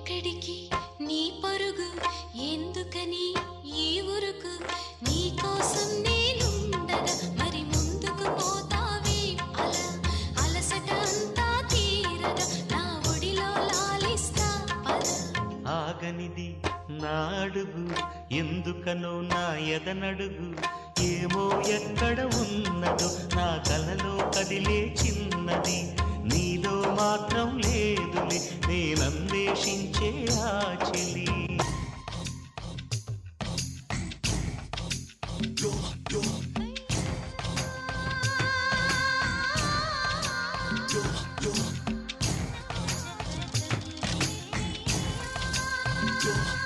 ఎక్కడికి నీ పరుగు ఎందుకని ఈ ఉరుకు నీ కోసం నేనుండగా మరి ముందుకు పోతావే అలా అలసట అంతా తీరగా నా ఒడిలో లాలిస్తా పద ఆగనిది నా అడుగు ఎందుకనో నా ఎదనడుగు ఏమో ఎక్కడ ఉన్నదో నా కలలో కదిలే చిన్నది నీలో మాత్రం లేదులే నేనన్వేషించే ఆ చెలి Yo